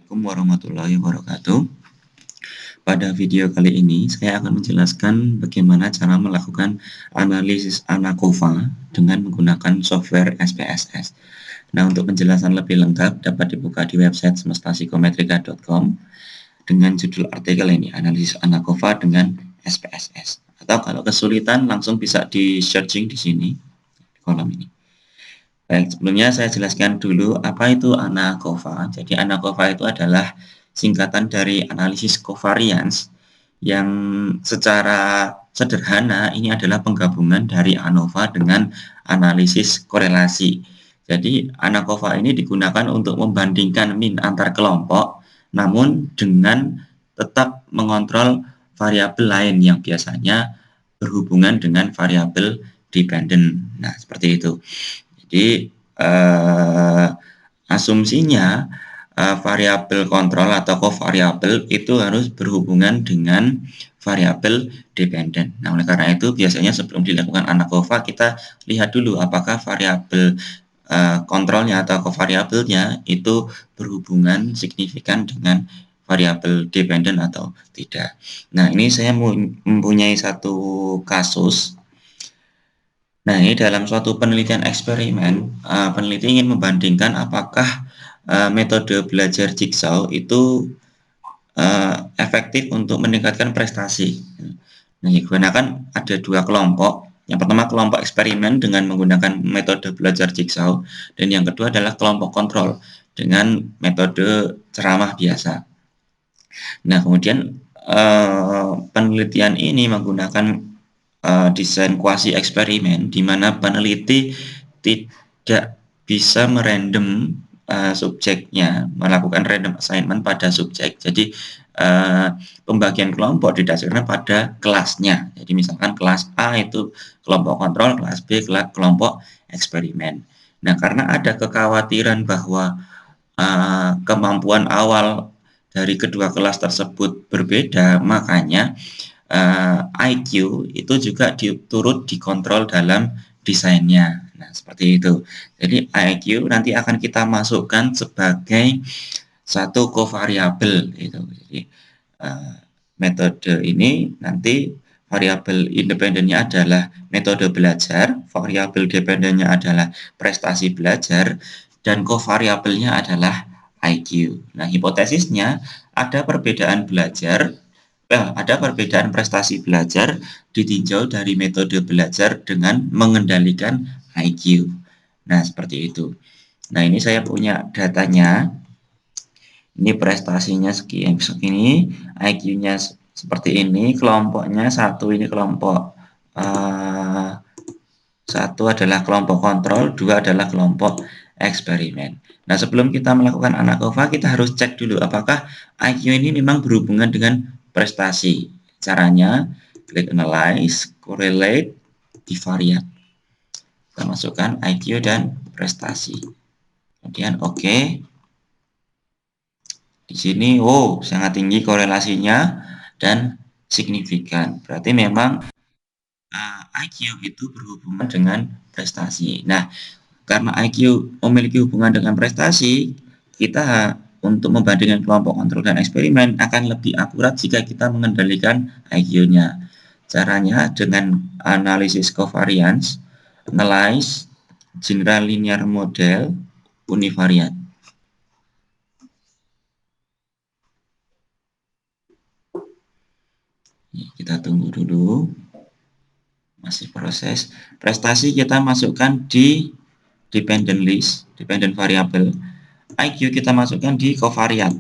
Assalamualaikum warahmatullahi wabarakatuh. Pada video kali ini saya akan menjelaskan bagaimana cara melakukan analisis ANACOVA dengan menggunakan software SPSS. Nah, untuk penjelasan lebih lengkap dapat dibuka di website semestapsikometrika.com dengan judul artikel ini, analisis ANACOVA dengan SPSS. Atau kalau kesulitan langsung bisa di searching di sini, di kolom ini. Baik, sebelumnya saya jelaskan dulu apa itu ANACOVA. Jadi ANACOVA itu adalah singkatan dari analisis covariance yang secara sederhana ini adalah penggabungan dari ANOVA dengan analisis korelasi. Jadi ANACOVA ini digunakan untuk membandingkan min antar kelompok, namun dengan tetap mengontrol variabel lain yang biasanya berhubungan dengan variabel dependent. Nah, seperti itu. Jadi asumsinya variabel kontrol atau covariabel itu harus berhubungan dengan variabel dependent. Nah, oleh karena itu biasanya sebelum dilakukan ANACOVA kita lihat dulu apakah variabel kontrolnya atau covariabelnya itu berhubungan signifikan dengan variabel dependent atau tidak. Nah, ini saya mempunyai satu kasus. Nah, ini dalam suatu penelitian eksperimen, peneliti ingin membandingkan apakah metode belajar jigsaw itu efektif untuk meningkatkan prestasi. Nah, digunakan ada dua kelompok. Yang pertama kelompok eksperimen dengan menggunakan metode belajar jigsaw, dan yang kedua adalah kelompok kontrol dengan metode ceramah biasa. Nah, kemudian penelitian ini menggunakan desain kuasi eksperimen di mana peneliti tidak bisa merandom subjeknya, melakukan random assignment pada subjek. Jadi pembagian kelompok didasarkan pada kelasnya. Jadi misalkan kelas A itu kelompok kontrol, kelas B kelompok eksperimen. Nah, karena ada kekhawatiran bahwa kemampuan awal dari kedua kelas tersebut berbeda, makanya IQ itu juga turut dikontrol dalam desainnya. Nah, seperti itu. Jadi IQ nanti akan kita masukkan sebagai satu covariabel itu. Jadi metode ini nanti variabel independennya adalah metode belajar, variabel dependennya adalah prestasi belajar, dan covariabelnya adalah IQ. Nah, hipotesisnya ada perbedaan belajar. Ada perbedaan prestasi belajar ditinjau dari metode belajar dengan mengendalikan IQ. Nah, seperti itu. Nah, ini saya punya datanya. Ini prestasinya segini, IQ-nya seperti ini, kelompoknya satu ini kelompok satu adalah kelompok kontrol, dua adalah kelompok eksperimen. Nah, sebelum kita melakukan ANACOVA, kita harus cek dulu apakah IQ ini memang berhubungan dengan prestasi. Caranya klik analyze, correlate, divariate. Kita masukkan IQ dan prestasi. Kemudian oke. Di sini sangat tinggi korelasinya dan signifikan. Berarti memang IQ itu berhubungan dengan prestasi. Nah, karena IQ memiliki hubungan dengan prestasi, kita untuk membandingkan kelompok kontrol dan eksperimen akan lebih akurat jika kita mengendalikan IQ-nya. Caranya dengan analisis covariance, analyze, general linear model, univariate. Kita tunggu dulu. Masih proses. Prestasi kita masukkan di dependent list, dependent variable. IQ kita masukkan di covariate.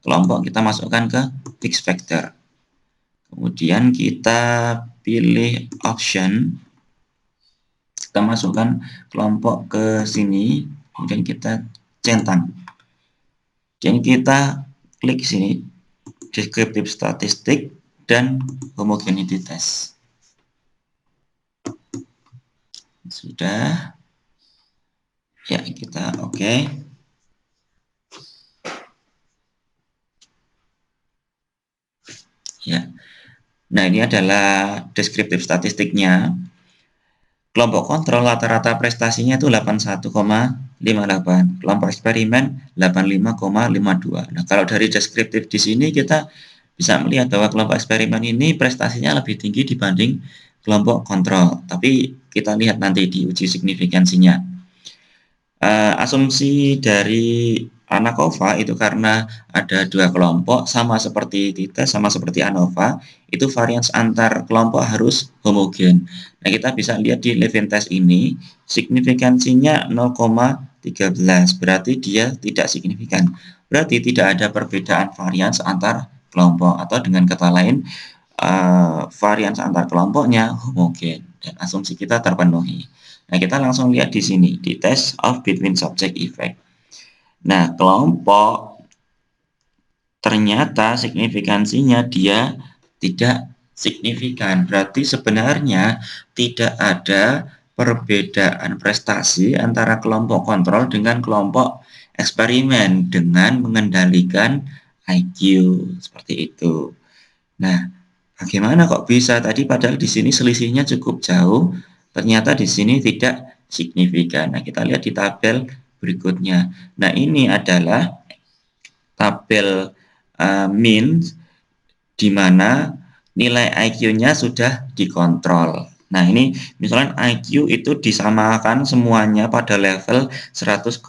Kelompok kita masukkan ke fixed factor. Kemudian kita pilih option. Kita masukkan kelompok ke sini, kemudian kita centang. Dan kita klik sini descriptive statistic dan homogeneity test. Sudah. Ya, kita oke. Ya. Nah, ini adalah deskriptif statistiknya. Kelompok kontrol rata-rata prestasinya itu 81,8. 58, kelompok eksperimen 85,52. Nah, kalau dari deskriptif di sini kita bisa melihat bahwa kelompok eksperimen ini prestasinya lebih tinggi dibanding kelompok kontrol. Tapi kita lihat nanti di uji signifikansinya. Asumsi dari ANACOVA itu karena ada 2 kelompok sama seperti TITES, sama seperti ANOVA, itu varians antar kelompok harus homogen. Nah, kita bisa lihat di Levin test ini, signifikansinya 0,13, berarti dia tidak signifikan. Berarti tidak ada perbedaan varians antar kelompok, atau dengan kata lain, varians antar kelompoknya homogen dan asumsi kita terpenuhi. Nah, kita langsung lihat di sini, di test of between subject effect. Nah, kelompok ternyata signifikansinya dia tidak signifikan. Berarti sebenarnya tidak ada perbedaan prestasi antara kelompok kontrol dengan kelompok eksperimen dengan mengendalikan IQ seperti itu. Nah, bagaimana kok bisa tadi padahal di sini selisihnya cukup jauh, ternyata di sini tidak signifikan. Nah, kita lihat di tabel berikutnya. Nah, ini adalah tabel min di mana nilai IQ-nya sudah dikontrol. Nah, ini misalnya IQ itu disamakan semuanya pada level 100,67.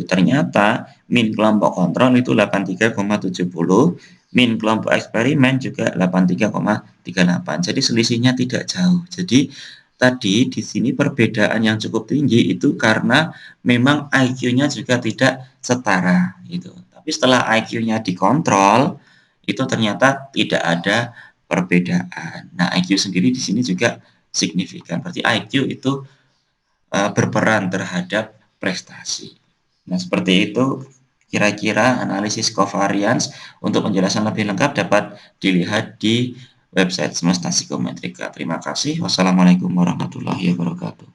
Ternyata min kelompok kontrol itu 83,70, min kelompok eksperimen juga 83,38. Jadi selisihnya tidak jauh. Jadi tadi di sini perbedaan yang cukup tinggi itu karena memang IQ-nya juga tidak setara gitu. Tapi setelah IQ-nya dikontrol, itu ternyata tidak ada perbedaan. Nah, IQ sendiri di sini juga signifikan. Berarti IQ itu berperan terhadap prestasi. Nah, seperti itu kira-kira analisis covariance. Untuk penjelasan lebih lengkap dapat dilihat di website Semesta Psikometrika. Terima kasih. Wassalamualaikum warahmatullahi wabarakatuh.